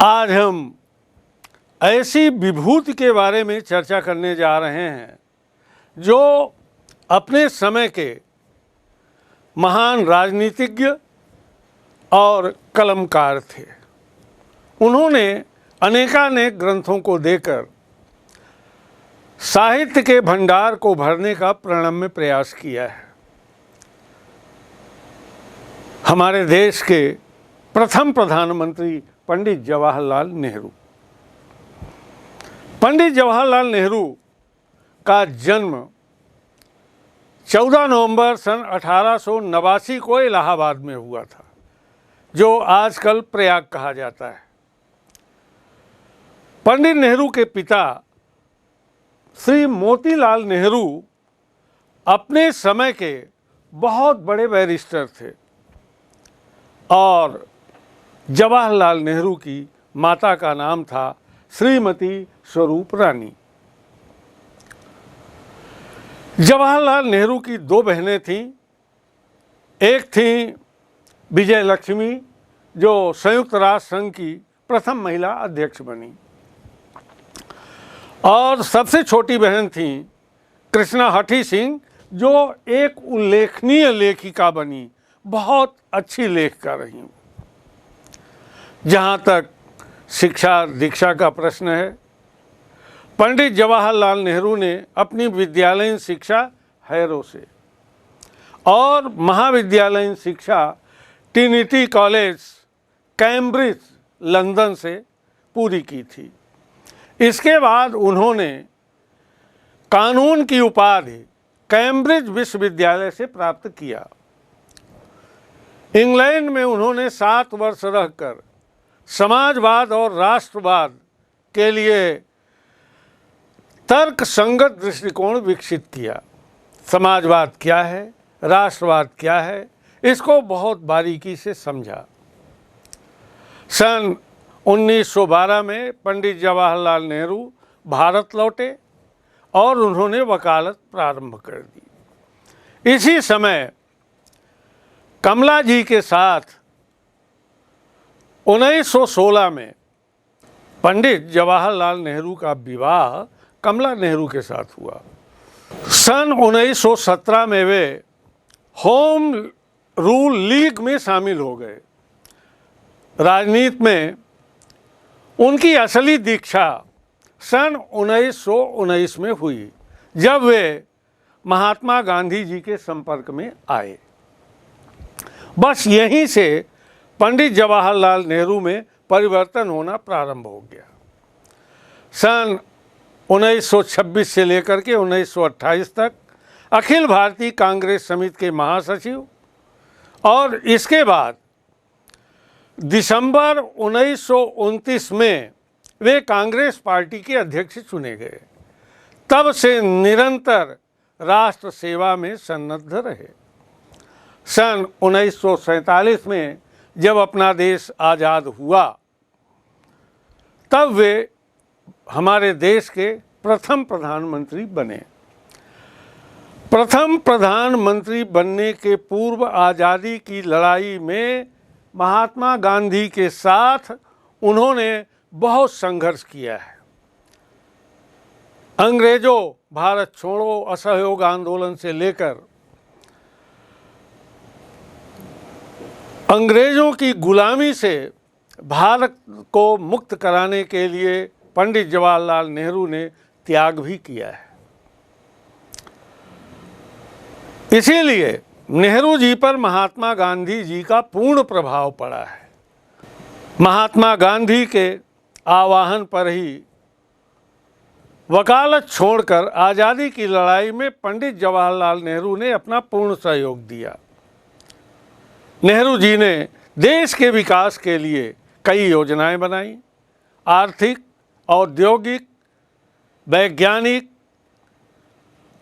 आज हम ऐसी विभूति के बारे में चर्चा करने जा रहे हैं जो अपने समय के महान राजनीतिज्ञ और कलमकार थे। उन्होंने अनेकानेक ग्रंथों को देकर साहित्य के भंडार को भरने का प्रणम्य प्रयास किया है। हमारे देश के प्रथम प्रधानमंत्री पंडित जवाहरलाल नेहरू। पंडित जवाहरलाल नेहरू का जन्म 14 नवंबर सन 1889 को इलाहाबाद में हुआ था, जो आजकल प्रयाग कहा जाता है। पंडित नेहरू के पिता श्री मोतीलाल नेहरू अपने समय के बहुत बड़े बैरिस्टर थे और जवाहरलाल नेहरू की माता का नाम था श्रीमती स्वरूप रानी। जवाहरलाल नेहरू की दो बहनें थीं। एक थी विजय लक्ष्मी, जो संयुक्त राष्ट्र संघ की प्रथम महिला अध्यक्ष बनी, और सबसे छोटी बहन थी कृष्णा हठी सिंह, जो एक उल्लेखनीय लेखिका बनी, बहुत अच्छी लेखिका रही। जहाँ तक शिक्षा दीक्षा का प्रश्न है, पंडित जवाहरलाल नेहरू ने अपनी विद्यालयीन शिक्षा हैरो से और महाविद्यालयीन शिक्षा ट्रिनिटी कॉलेज कैम्ब्रिज लंदन से पूरी की थी। इसके बाद उन्होंने कानून की उपाधि कैम्ब्रिज विश्वविद्यालय से प्राप्त किया। इंग्लैंड में उन्होंने 7 वर्ष रहकर समाजवाद और राष्ट्रवाद के लिए तर्क संगत दृष्टिकोण विकसित किया। समाजवाद क्या है, राष्ट्रवाद क्या है, इसको बहुत बारीकी से समझा। सन 1912 में पंडित जवाहरलाल नेहरू भारत लौटे और उन्होंने वकालत प्रारंभ कर दी। इसी समय कमला जी के साथ 1916 में पंडित जवाहरलाल नेहरू का विवाह कमला नेहरू के साथ हुआ। सन 1917 में वे होम रूल लीग में शामिल हो गए। राजनीति में उनकी असली दीक्षा सन 1919 में हुई, जब वे महात्मा गांधी जी के संपर्क में आए। बस यहीं से पंडित जवाहरलाल नेहरू में परिवर्तन होना प्रारंभ हो गया। सन 1926 से लेकर के 1928 तक अखिल भारतीय कांग्रेस समिति के महासचिव और इसके बाद दिसंबर 1929 में वे कांग्रेस पार्टी के अध्यक्ष चुने गए। तब से निरंतर राष्ट्र सेवा में सन्नद्ध रहे। सन 1947 में जब अपना देश आज़ाद हुआ, तब वे हमारे देश के प्रथम प्रधानमंत्री बने। प्रथम प्रधानमंत्री बनने के पूर्व आज़ादी की लड़ाई में महात्मा गांधी के साथ उन्होंने बहुत संघर्ष किया है। अंग्रेजों भारत छोड़ो असहयोग आंदोलन से लेकर अंग्रेजों की गुलामी से भारत को मुक्त कराने के लिए पंडित जवाहरलाल नेहरू ने त्याग भी किया है। इसीलिए नेहरू जी पर महात्मा गांधी जी का पूर्ण प्रभाव पड़ा है। महात्मा गांधी के आह्वान पर ही वकालत छोड़कर आज़ादी की लड़ाई में पंडित जवाहरलाल नेहरू ने अपना पूर्ण सहयोग दिया। नेहरू जी ने देश के विकास के लिए कई योजनाएं बनाई। आर्थिक, औद्योगिक, वैज्ञानिक,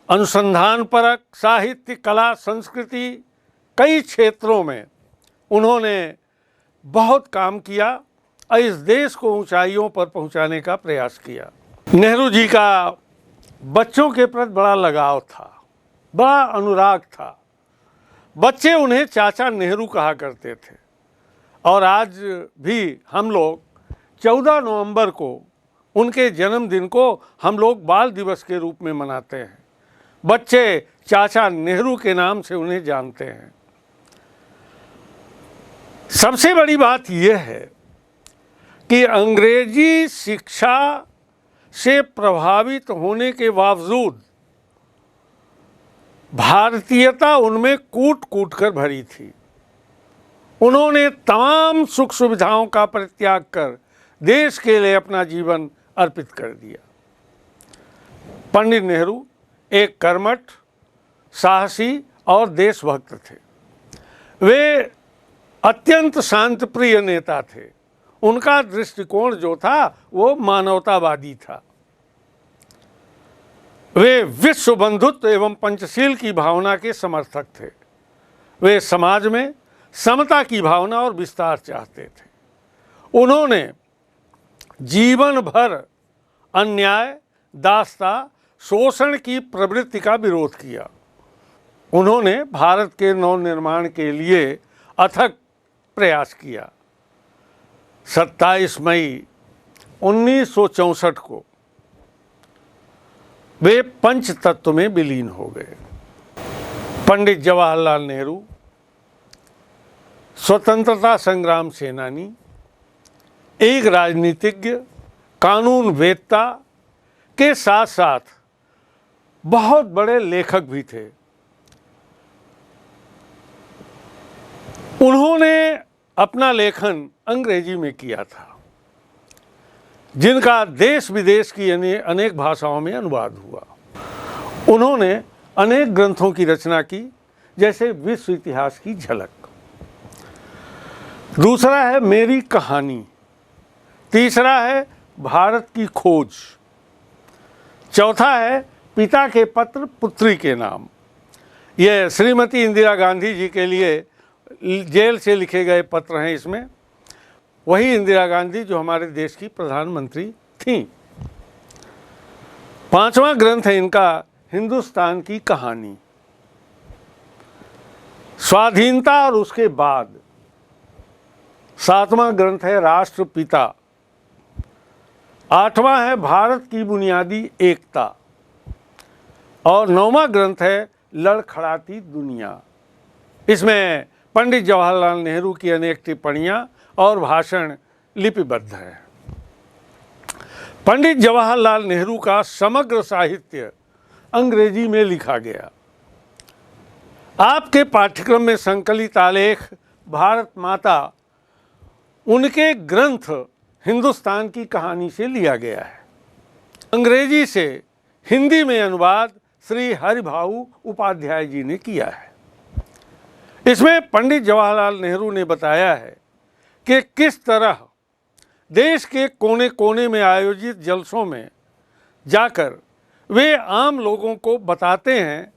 अनुसंधानपरक, साहित्य, कला, संस्कृति, कई क्षेत्रों में उन्होंने बहुत काम किया और इस देश को ऊंचाइयों पर पहुंचाने का प्रयास किया। नेहरू जी का बच्चों के प्रति बड़ा लगाव था, बड़ा अनुराग था। बच्चे उन्हें चाचा नेहरू कहा करते थे और आज भी हम लोग 14 नवंबर को उनके जन्मदिन को हम लोग बाल दिवस के रूप में मनाते हैं। बच्चे चाचा नेहरू के नाम से उन्हें जानते हैं। सबसे बड़ी बात यह है कि अंग्रेजी शिक्षा से प्रभावित होने के बावजूद भारतीयता उनमें कूट कूट कर भरी थी। उन्होंने तमाम सुख सुविधाओं का परित्याग कर देश के लिए अपना जीवन अर्पित कर दिया। पंडित नेहरू एक कर्मठ, साहसी और देशभक्त थे। वे अत्यंत शांतिप्रिय नेता थे। उनका दृष्टिकोण जो था वो मानवतावादी था। वे विश्व बंधुत्व एवं पंचशील की भावना के समर्थक थे। वे समाज में समता की भावना और विस्तार चाहते थे। उन्होंने जीवन भर अन्याय, दासता, शोषण की प्रवृत्ति का विरोध किया। उन्होंने भारत के नवनिर्माण के लिए अथक प्रयास किया। 27 मई 1964 को वे पंच तत्व में विलीन हो गए। पंडित जवाहरलाल नेहरू स्वतंत्रता संग्राम सेनानी, एक राजनीतिज्ञ, कानून वेत्ता के साथ साथ बहुत बड़े लेखक भी थे। उन्होंने अपना लेखन अंग्रेजी में किया था, जिनका देश विदेश की अनेक भाषाओं में अनुवाद हुआ। उन्होंने अनेक ग्रंथों की रचना की, जैसे विश्व इतिहास की झलक। दूसरा है मेरी कहानी। तीसरा है भारत की खोज। चौथा है पिता के पत्र पुत्री के नाम। यह श्रीमती इंदिरा गांधी जी के लिए जेल से लिखे गए पत्र हैं। इसमें वही इंदिरा गांधी जो हमारे देश की प्रधानमंत्री थीं। पांचवा ग्रंथ है इनका हिंदुस्तान की कहानी। स्वाधीनता और उसके बाद सातवां ग्रंथ है राष्ट्रपिता। आठवां है भारत की बुनियादी एकता। और नौवां ग्रंथ है लड़खड़ाती दुनिया। इसमें पंडित जवाहरलाल नेहरू की अनेक टिप्पणियां और भाषण लिपिबद्ध हैं। पंडित जवाहरलाल नेहरू का समग्र साहित्य अंग्रेजी में लिखा गया। आपके पाठ्यक्रम में संकलित आलेख भारत माता उनके ग्रंथ हिंदुस्तान की कहानी से लिया गया है। अंग्रेजी से हिंदी में अनुवाद श्री हरिभाऊ उपाध्याय जी ने किया है। इसमें पंडित जवाहरलाल नेहरू ने बताया है कि किस तरह देश के कोने कोने में आयोजित जलसों में जाकर वे आम लोगों को बताते हैं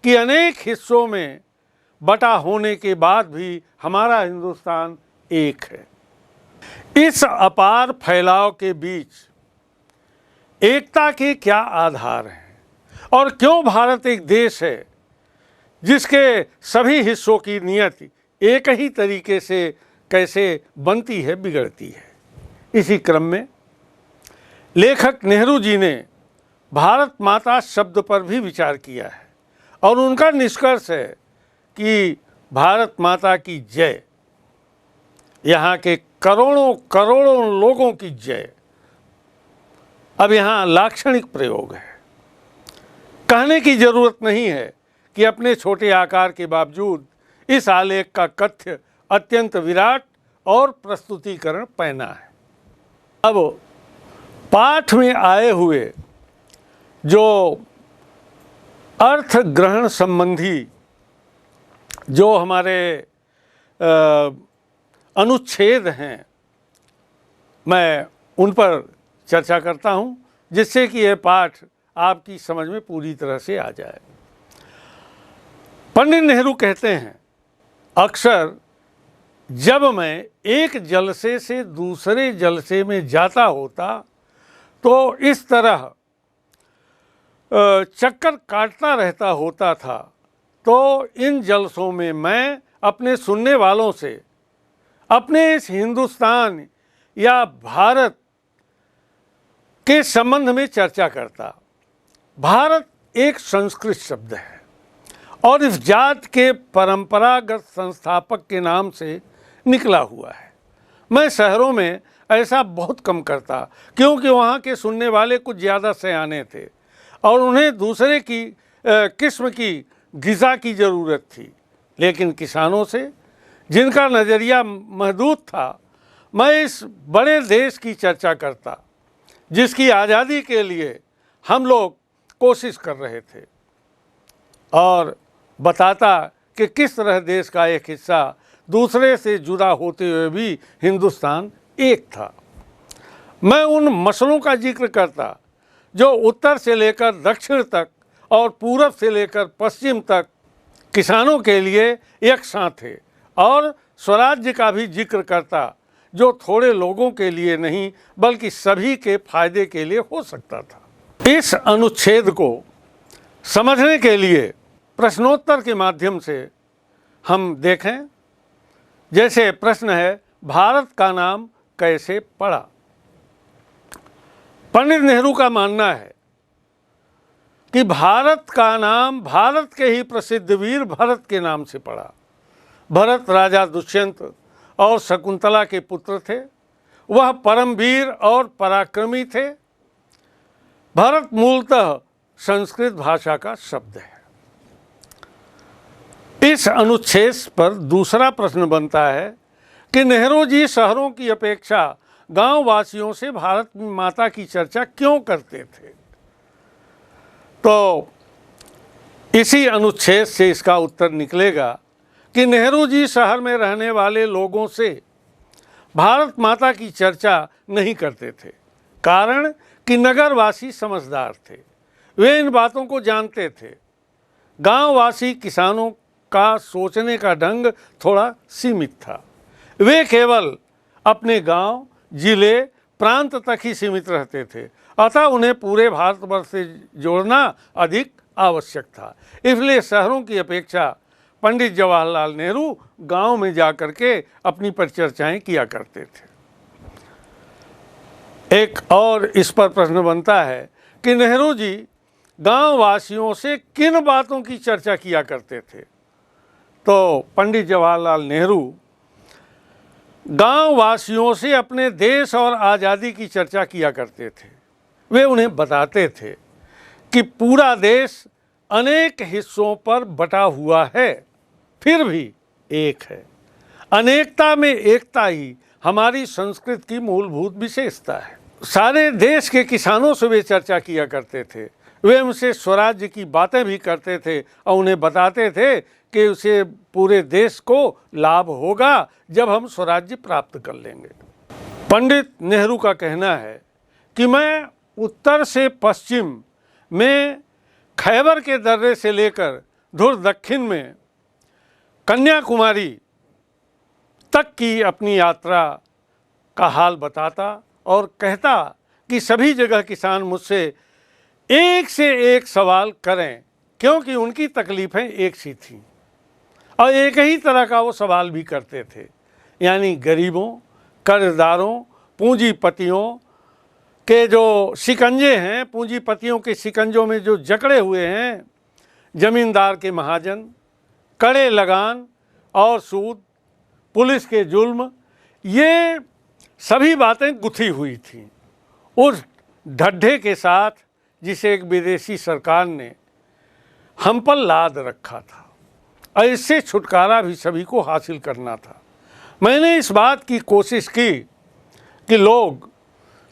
कि अनेक हिस्सों में बटा होने के बाद भी हमारा हिंदुस्तान एक है। इस अपार फैलाव के बीच एकता के क्या आधार हैं और क्यों भारत एक देश है जिसके सभी हिस्सों की नियति एक ही तरीके से कैसे बनती है, बिगड़ती है। इसी क्रम में लेखक नेहरू जी ने भारत माता शब्द पर भी विचार किया है और उनका निष्कर्ष है कि भारत माता की जय, यहाँ के करोड़ों करोड़ों लोगों की जय। अब यहाँ लाक्षणिक प्रयोग है। कहने की जरूरत नहीं है कि अपने छोटे आकार के बावजूद इस आलेख का कथ्य अत्यंत विराट और प्रस्तुतिकरण पैना है। अब पाठ में आए हुए जो अर्थ ग्रहण संबंधी जो हमारे अनुच्छेद हैं, मैं उन पर चर्चा करता हूं, जिससे कि यह पाठ आपकी समझ में पूरी तरह से आ जाए। पंडित नेहरू कहते हैं, अक्सर जब मैं एक जलसे से दूसरे जलसे में जाता होता तो इस तरह चक्कर काटता रहता होता था, तो इन जलसों में मैं अपने सुनने वालों से अपने इस हिंदुस्तान या भारत के संबंध में चर्चा करता। भारत एक संस्कृत शब्द है और इस जात के परंपरागत संस्थापक के नाम से निकला हुआ है। मैं शहरों में ऐसा बहुत कम करता क्योंकि वहाँ के सुनने वाले कुछ ज़्यादा सयाने थे और उन्हें दूसरे की किस्म की ग़िज़ा की ज़रूरत थी। लेकिन किसानों से, जिनका नज़रिया महदूद था, मैं इस बड़े देश की चर्चा करता जिसकी आज़ादी के लिए हम लोग कोशिश कर रहे थे और बताता कि किस तरह देश का एक हिस्सा दूसरे से जुदा होते हुए भी हिंदुस्तान एक था। मैं उन मसलों का जिक्र करता जो उत्तर से लेकर दक्षिण तक और पूरब से लेकर पश्चिम तक किसानों के लिए यकसां थे और स्वराज्य का भी जिक्र करता जो थोड़े लोगों के लिए नहीं बल्कि सभी के फायदे के लिए हो सकता था। इस अनुच्छेद को समझने के लिए प्रश्नोत्तर के माध्यम से हम देखें। जैसे प्रश्न है, भारत का नाम कैसे पड़ा? पंडित नेहरू का मानना है कि भारत का नाम भारत के ही प्रसिद्ध वीर भरत के नाम से पड़ा। भरत राजा दुष्यंत और शकुंतला के पुत्र थे। वह परमवीर और पराक्रमी थे। भरत मूलतः संस्कृत भाषा का शब्द है। इस अनुच्छेद पर दूसरा प्रश्न बनता है कि नेहरू जी शहरों की अपेक्षा गांव वासियों से भारत माता की चर्चा क्यों करते थे? तो इसी अनुच्छेद से इसका उत्तर निकलेगा कि नेहरू जी शहर में रहने वाले लोगों से भारत माता की चर्चा नहीं करते थे। कारण कि नगरवासी समझदार थे, वे इन बातों को जानते थे। गांववासी किसानों का सोचने का ढंग थोड़ा सीमित था। वे केवल अपने गांव, जिले, प्रांत तक ही सीमित रहते थे, अतः उन्हें पूरे भारतवर्ष से जोड़ना अधिक आवश्यक था। इसलिए शहरों की अपेक्षा पंडित जवाहरलाल नेहरू गांव में जाकर के अपनी परिचर्चाएं किया करते थे। एक और इस पर प्रश्न बनता है कि नेहरू जी गांव वासियों से किन बातों की चर्चा किया करते थे? तो पंडित जवाहरलाल नेहरू गांव वासियों से अपने देश और आज़ादी की चर्चा किया करते थे। वे उन्हें बताते थे कि पूरा देश अनेक हिस्सों पर बटा हुआ है, फिर भी एक है। अनेकता में एकता ही हमारी संस्कृति की मूलभूत विशेषता है। सारे देश के किसानों से वे चर्चा किया करते थे। वे उनसे स्वराज्य की बातें भी करते थे और उन्हें बताते थे कि उसे पूरे देश को लाभ होगा जब हम स्वराज्य प्राप्त कर लेंगे। पंडित नेहरू का कहना है कि मैं उत्तर से पश्चिम में खैबर के दर्रे से लेकर धुर दक्षिण में कन्याकुमारी तक की अपनी यात्रा का हाल बताता और कहता कि सभी जगह किसान मुझसे एक से एक सवाल करें, क्योंकि उनकी तकलीफ़ें एक सी थीं और एक ही तरह का वो सवाल भी करते थे, यानी गरीबों, कर्जदारों, पूंजीपतियों के जो शिकंजे हैं, पूंजीपतियों के शिकंजों में जो जकड़े हुए हैं, ज़मींदार के महाजन, कड़े लगान और सूद, पुलिस के जुल्म, ये सभी बातें गुथी हुई थीं उस ढड्ढे के साथ जिसे एक विदेशी सरकार ने हम पर लाद रखा था और इससे छुटकारा भी सभी को हासिल करना था। मैंने इस बात की कोशिश की कि लोग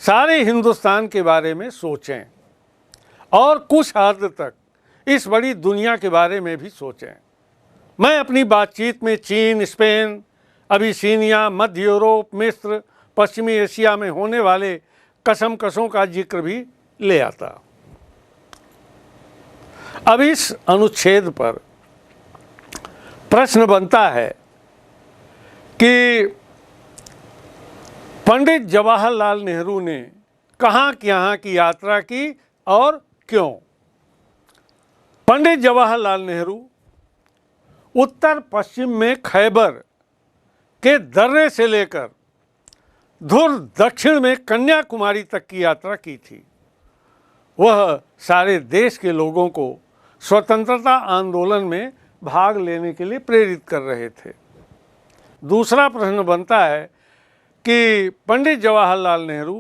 सारे हिंदुस्तान के बारे में सोचें और कुछ हद तक इस बड़ी दुनिया के बारे में भी सोचें। मैं अपनी बातचीत में चीन, स्पेन, अबिसीनिया, मध्य यूरोप, मिस्र, पश्चिमी एशिया में होने वाले कशमकशों का जिक्र भी ले आता। अब इस अनुच्छेद पर प्रश्न बनता है कि पंडित जवाहरलाल नेहरू ने कहाँ कहाँ की यात्रा की और क्यों? पंडित जवाहरलाल नेहरू उत्तर पश्चिम में खैबर के दर्रे से लेकर धुर दक्षिण में कन्याकुमारी तक की यात्रा की थी। वह सारे देश के लोगों को स्वतंत्रता आंदोलन में भाग लेने के लिए प्रेरित कर रहे थे। दूसरा प्रश्न बनता है कि पंडित जवाहरलाल नेहरू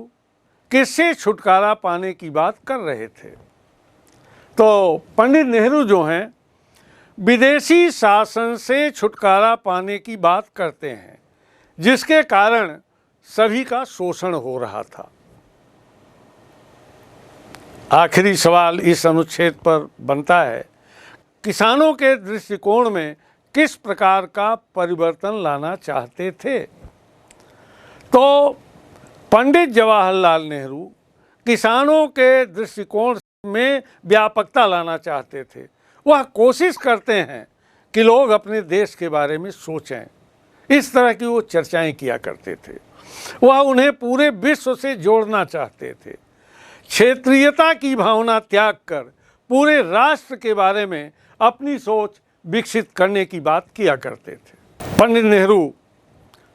किससे छुटकारा पाने की बात कर रहे थे। तो पंडित नेहरू जो हैं विदेशी शासन से छुटकारा पाने की बात करते हैं, जिसके कारण सभी का शोषण हो रहा था। आखिरी सवाल इस अनुच्छेद पर बनता है, किसानों के दृष्टिकोण में किस प्रकार का परिवर्तन लाना चाहते थे। तो पंडित जवाहरलाल नेहरू किसानों के दृष्टिकोण में व्यापकता लाना चाहते थे। वह कोशिश करते हैं कि लोग अपने देश के बारे में सोचें। इस तरह की वो चर्चाएं किया करते थे। वह उन्हें पूरे विश्व से जोड़ना चाहते थे। क्षेत्रीयता की भावना त्याग कर पूरे राष्ट्र के बारे में अपनी सोच विकसित करने की बात किया करते थे। पंडित नेहरू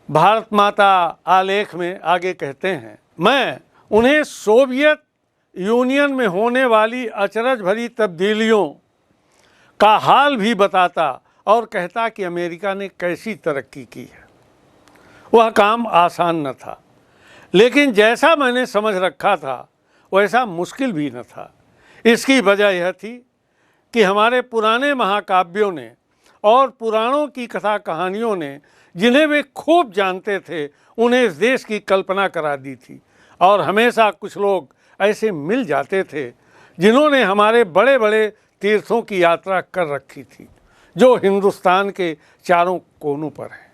भारत माता आलेख में आगे कहते हैं, मैं उन्हें सोवियत यूनियन में होने वाली अचरज भरी तब्दीलियों का हाल भी बताता और कहता कि अमेरिका ने कैसी तरक्की की है। वह काम आसान न था, लेकिन जैसा मैंने समझ रखा था वैसा मुश्किल भी न था। इसकी वजह यह थी कि हमारे पुराने महाकाव्यों ने और पुराणों की कथा कहानियों ने, जिन्हें वे खूब जानते थे, उन्हें इस देश की कल्पना करा दी थी। और हमेशा कुछ लोग ऐसे मिल जाते थे जिन्होंने हमारे बड़े बड़े तीर्थों की यात्रा कर रखी थी, जो हिंदुस्तान के चारों कोनों पर हैं।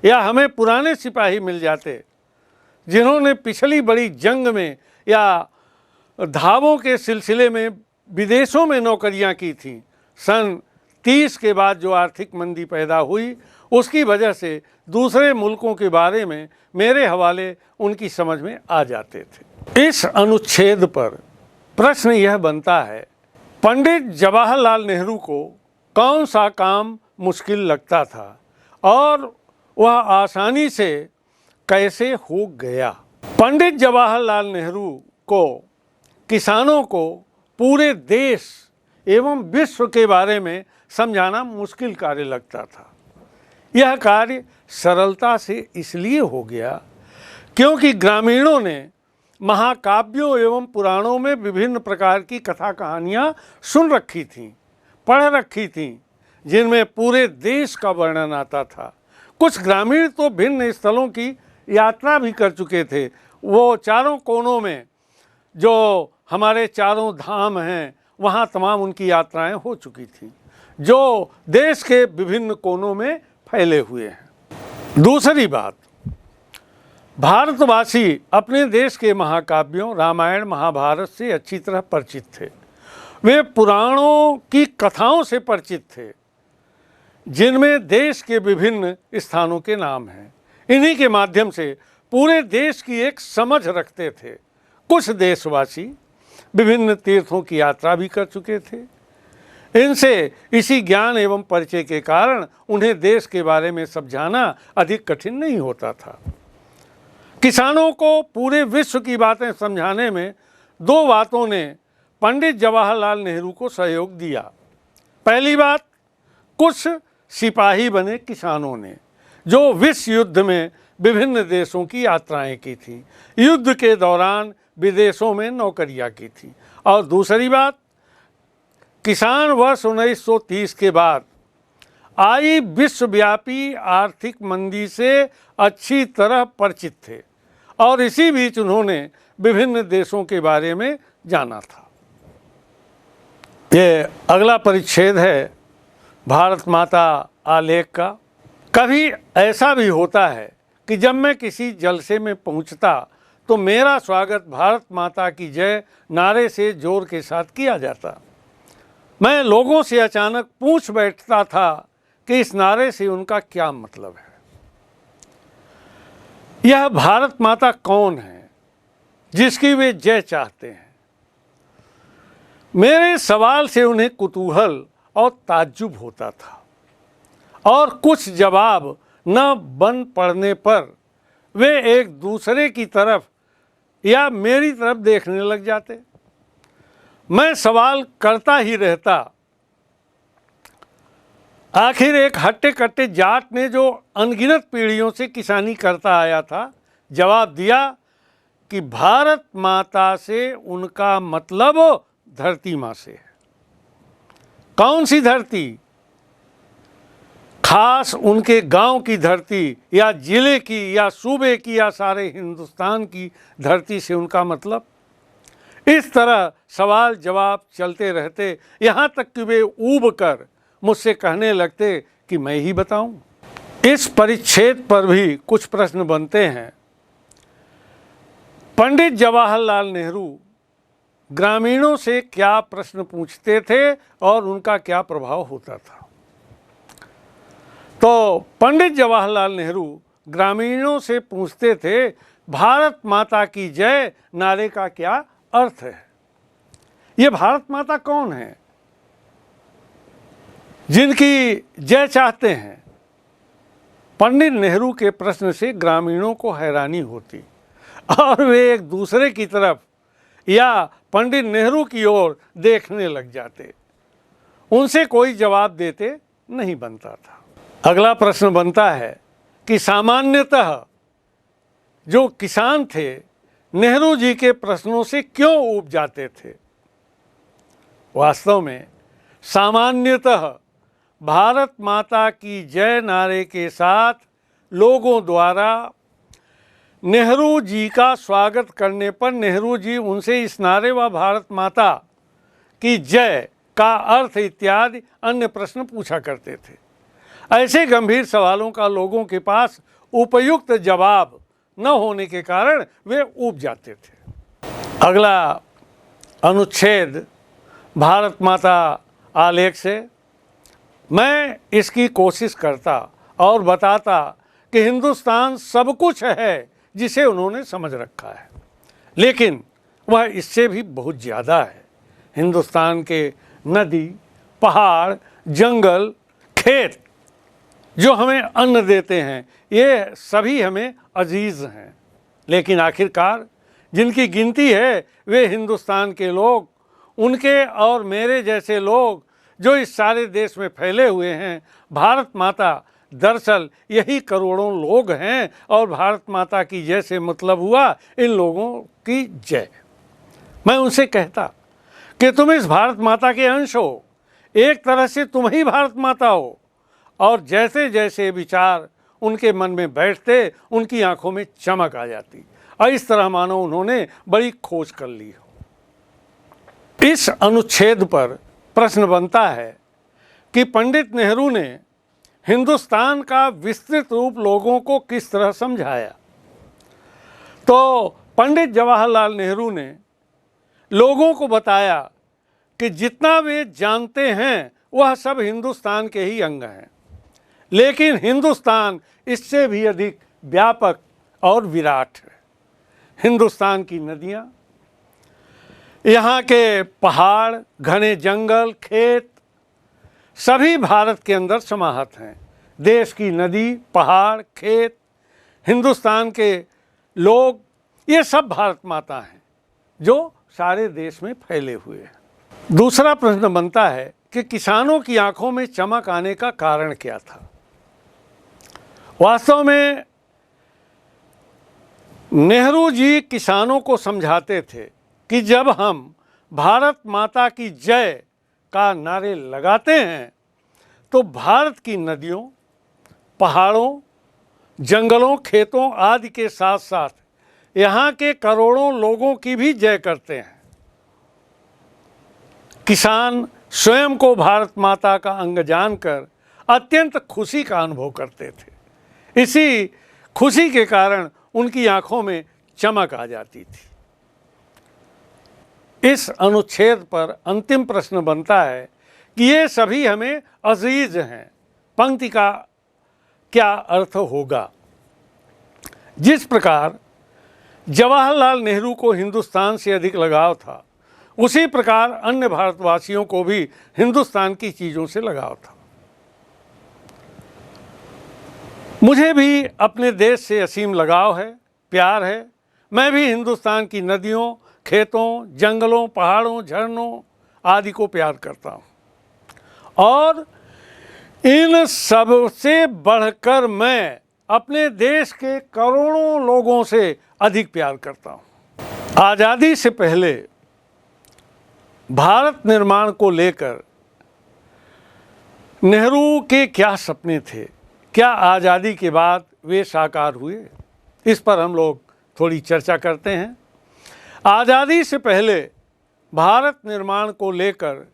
या हमें पुराने सिपाही मिल जाते जिन्होंने पिछली बड़ी जंग में या धावों के सिलसिले में विदेशों में नौकरियां की थीं। सन 30 के बाद जो आर्थिक मंदी पैदा हुई, उसकी वजह से दूसरे मुल्कों के बारे में मेरे हवाले उनकी समझ में आ जाते थे। इस अनुच्छेद पर प्रश्न यह बनता है, पंडित जवाहरलाल नेहरू को कौन सा काम मुश्किल लगता था और वह आसानी से कैसे हो गया। पंडित जवाहरलाल नेहरू को किसानों को पूरे देश एवं विश्व के बारे में समझाना मुश्किल कार्य लगता था। यह कार्य सरलता से इसलिए हो गया क्योंकि ग्रामीणों ने महाकाव्यों एवं पुराणों में विभिन्न प्रकार की कथा कहानियाँ सुन रखी थीं, पढ़ रखी थीं, जिनमें पूरे देश का वर्णन आता था। कुछ ग्रामीण तो भिन्न स्थलों की यात्रा भी कर चुके थे। वो चारों कोनों में जो हमारे चारों धाम हैं, वहाँ तमाम उनकी यात्राएं हो चुकी थीं, जो देश के विभिन्न कोनों में फैले हुए हैं। दूसरी बात, भारतवासी अपने देश के महाकाव्यों रामायण महाभारत से अच्छी तरह परिचित थे। वे पुराणों की कथाओं से परिचित थे, जिनमें देश के विभिन्न स्थानों के नाम हैं। इन्हीं के माध्यम से पूरे देश की एक समझ रखते थे। कुछ देशवासी विभिन्न तीर्थों की यात्रा भी कर चुके थे। इनसे इसी ज्ञान एवं परिचय के कारण उन्हें देश के बारे में समझाना अधिक कठिन नहीं होता था। किसानों को पूरे विश्व की बातें समझाने में दो बातों ने पंडित जवाहरलाल नेहरू को सहयोग दिया। पहली बात, कुछ सिपाही बने किसानों ने, जो विश्व युद्ध में विभिन्न देशों की यात्राएं की थी, युद्ध के दौरान विदेशों में नौकरियां की थी। और दूसरी बात, किसान वर्ष 1930 के बाद आई विश्वव्यापी आर्थिक मंदी से अच्छी तरह परिचित थे और इसी बीच उन्होंने विभिन्न देशों के बारे में जाना था। ये अगला परिच्छेद है भारत माता आलेख का। कभी ऐसा भी होता है कि जब मैं किसी जलसे में पहुंचता तो मेरा स्वागत भारत माता की जय नारे से जोर के साथ किया जाता। मैं लोगों से अचानक पूछ बैठता था कि इस नारे से उनका क्या मतलब है। यह भारत माता कौन है जिसकी वे जय चाहते हैं। मेरे सवाल से उन्हें कुतूहल और ताज्जुब होता था और कुछ जवाब न बन पड़ने पर वे एक दूसरे की तरफ या मेरी तरफ देखने लग जाते। मैं सवाल करता ही रहता। आखिर एक हट्टे कट्टे जाट ने जो अनगिनत पीढ़ियों से किसानी करता आया था, जवाब दिया कि भारत माता से उनका मतलब धरती माँ से है। कौन सी धरती? खास उनके गांव की धरती या जिले की या सूबे की या सारे हिंदुस्तान की धरती से उनका मतलब। इस तरह सवाल जवाब चलते रहते, यहाँ तक कि वे ऊब कर मुझसे कहने लगते कि मैं ही बताऊं। इस परिच्छेद पर भी कुछ प्रश्न बनते हैं। पंडित जवाहरलाल नेहरू ग्रामीणों से क्या प्रश्न पूछते थे और उनका क्या प्रभाव होता था? तो पंडित जवाहरलाल नेहरू ग्रामीणों से पूछते थे, भारत माता की जय नारे का क्या अर्थ है? ये भारत माता कौन है जिनकी जय चाहते हैं? पंडित नेहरू के प्रश्न से ग्रामीणों को हैरानी होती और वे एक दूसरे की तरफ या पंडित नेहरू की ओर देखने लग जाते। उनसे कोई जवाब देते नहीं बनता था। अगला प्रश्न बनता है कि सामान्यतः जो किसान थे नेहरू जी के प्रश्नों से क्यों ऊब जाते थे? वास्तव में सामान्यतः भारत माता की जय नारे के साथ लोगों द्वारा नेहरू जी का स्वागत करने पर नेहरू जी उनसे इस नारे व भारत माता की जय का अर्थ इत्यादि अन्य प्रश्न पूछा करते थे। ऐसे गंभीर सवालों का लोगों के पास उपयुक्त जवाब न होने के कारण वे ऊब जाते थे। अगला अनुच्छेद भारत माता आलेख से मैं इसकी कोशिश करता और बताता कि हिंदुस्तान सब कुछ है जिसे उन्होंने समझ रखा है, लेकिन वह इससे भी बहुत ज़्यादा है। हिंदुस्तान के नदी, पहाड़, जंगल, खेत जो हमें अन्न देते हैं, ये सभी हमें अजीज़ हैं, लेकिन आखिरकार जिनकी गिनती है वे हिंदुस्तान के लोग, उनके और मेरे जैसे लोग जो इस सारे देश में फैले हुए हैं। भारत माता दरअसल यही करोड़ों लोग हैं और भारत माता की जय से मतलब हुआ इन लोगों की जय। मैं उनसे कहता कि तुम इस भारत माता के अंश हो, एक तरह से तुम ही भारत माता हो। और जैसे जैसे विचार उनके मन में बैठते उनकी आंखों में चमक आ जाती और इस तरह मानो उन्होंने बड़ी खोज कर ली हो। इस अनुच्छेद पर प्रश्न बनता है कि पंडित नेहरू ने हिंदुस्तान का विस्तृत रूप लोगों को किस तरह समझाया। तो पंडित जवाहरलाल नेहरू ने लोगों को बताया कि जितना वे जानते हैं वह सब हिंदुस्तान के ही अंग हैं, लेकिन हिंदुस्तान इससे भी अधिक व्यापक और विराट है। हिंदुस्तान की नदियाँ, यहाँ के पहाड़, घने जंगल, खेत सभी भारत के अंदर समाहित हैं। देश की नदी, पहाड़, खेत, हिंदुस्तान के लोग, ये सब भारत माता हैं जो सारे देश में फैले हुए हैं। दूसरा प्रश्न बनता है कि किसानों की आंखों में चमक आने का कारण क्या था। वास्तव में नेहरू जी किसानों को समझाते थे कि जब हम भारत माता की जय का नारे लगाते हैं तो भारत की नदियों, पहाड़ों, जंगलों, खेतों आदि के साथ साथ यहाँ के करोड़ों लोगों की भी जय करते हैं। किसान स्वयं को भारत माता का अंग जानकर अत्यंत खुशी का अनुभव करते थे। इसी खुशी के कारण उनकी आंखों में चमक आ जाती थी। इस अनुच्छेद पर अंतिम प्रश्न बनता है कि ये सभी हमें अजीज हैं। पंक्ति का क्या अर्थ होगा? जिस प्रकार जवाहरलाल नेहरू को हिंदुस्तान से अधिक लगाव था, उसी प्रकार अन्य भारतवासियों को भी हिंदुस्तान की चीज़ों से लगाव था। मुझे भी अपने देश से असीम लगाव है, प्यार है। मैं भी हिंदुस्तान की नदियों, खेतों, जंगलों, पहाड़ों, झरनों आदि को प्यार करता हूँ और इन सब से बढ़कर मैं अपने देश के करोड़ों लोगों से अधिक प्यार करता हूँ। आज़ादी से पहले भारत निर्माण को लेकर नेहरू के क्या सपने थे, क्या आज़ादी के बाद वे साकार हुए, इस पर हम लोग थोड़ी चर्चा करते हैं। आज़ादी से पहले भारत निर्माण को लेकर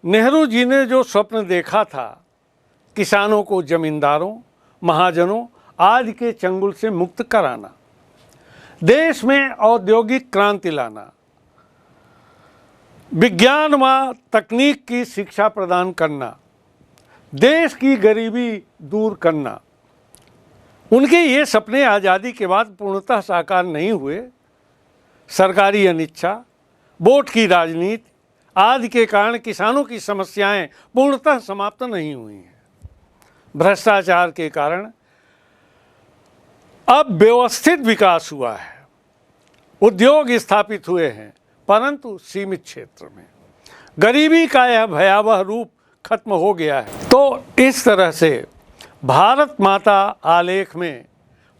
नेहरू जी ने जो स्वप्न देखा था, किसानों को जमींदारों, महाजनों आदि के चंगुल से मुक्त कराना, देश में औद्योगिक क्रांति लाना, विज्ञान व तकनीक की शिक्षा प्रदान करना, देश की गरीबी दूर करना, उनके ये सपने आज़ादी के बाद पूर्णतः साकार नहीं हुए। सरकारी अनिच्छा, वोट की राजनीति आदि के कारण किसानों की समस्याएं पूर्णतः समाप्त नहीं हुई हैं। भ्रष्टाचार के कारण अब व्यवस्थित विकास हुआ है, उद्योग स्थापित हुए हैं, परंतु सीमित क्षेत्र में। गरीबी का यह भयावह रूप खत्म हो गया है। तो इस तरह से भारत माता आलेख में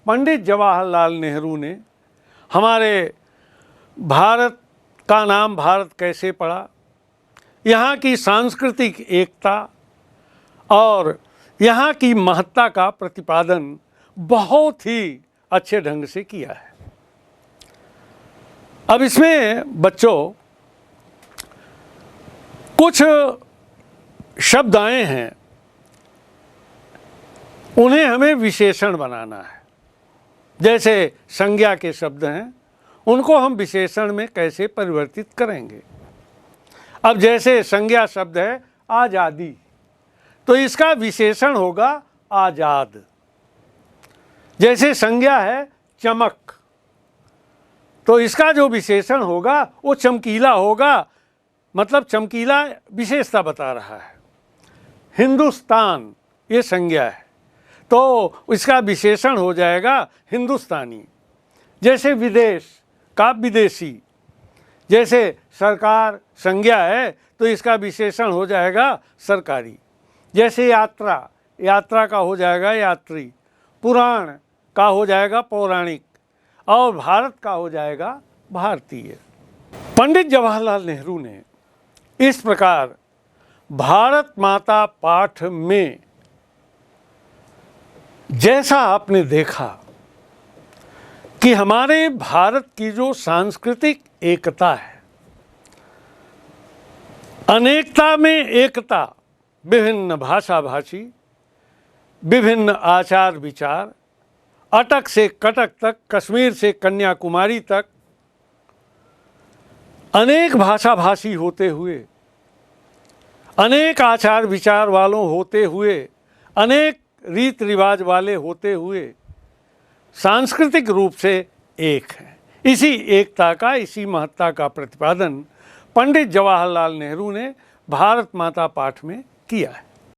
पंडित जवाहरलाल नेहरू ने हमारे भारत का नाम भारत कैसे पड़ा, यहाँ की सांस्कृतिक एकता और यहाँ की महत्ता का प्रतिपादन बहुत ही अच्छे ढंग से किया है। अब इसमें बच्चों कुछ शब्द आए हैं, उन्हें हमें विशेषण बनाना है। जैसे संज्ञा के शब्द हैं, उनको हम विशेषण में कैसे परिवर्तित करेंगे। अब जैसे संज्ञा शब्द है आज़ादी, तो इसका विशेषण होगा आज़ाद। जैसे संज्ञा है चमक, तो इसका जो विशेषण होगा वो चमकीला होगा, मतलब चमकीला विशेषता बता रहा है। हिंदुस्तान ये संज्ञा है, तो इसका विशेषण हो जाएगा हिंदुस्तानी। जैसे विदेश का विदेशी, जैसे सरकार संज्ञा है तो इसका विशेषण हो जाएगा सरकारी। जैसे यात्रा, यात्रा का हो जाएगा यात्री, पुराण का हो जाएगा पौराणिक और भारत का हो जाएगा भारतीय। पंडित जवाहरलाल नेहरू ने इस प्रकार भारत माता पाठ में जैसा आपने देखा कि हमारे भारत की जो सांस्कृतिक एकता है, अनेकता में एकता, विभिन्न भाषा भाषी, विभिन्न आचार विचार, अटक से कटक तक, कश्मीर से कन्याकुमारी तक, अनेक भाषा भाषी होते हुए, अनेक आचार विचार वालों होते हुए, अनेक रीत रिवाज वाले होते हुए सांस्कृतिक रूप से एक है। इसी एकता का, इसी महत्ता का प्रतिपादन पंडित जवाहरलाल नेहरू ने भारत माता पाठ में किया है।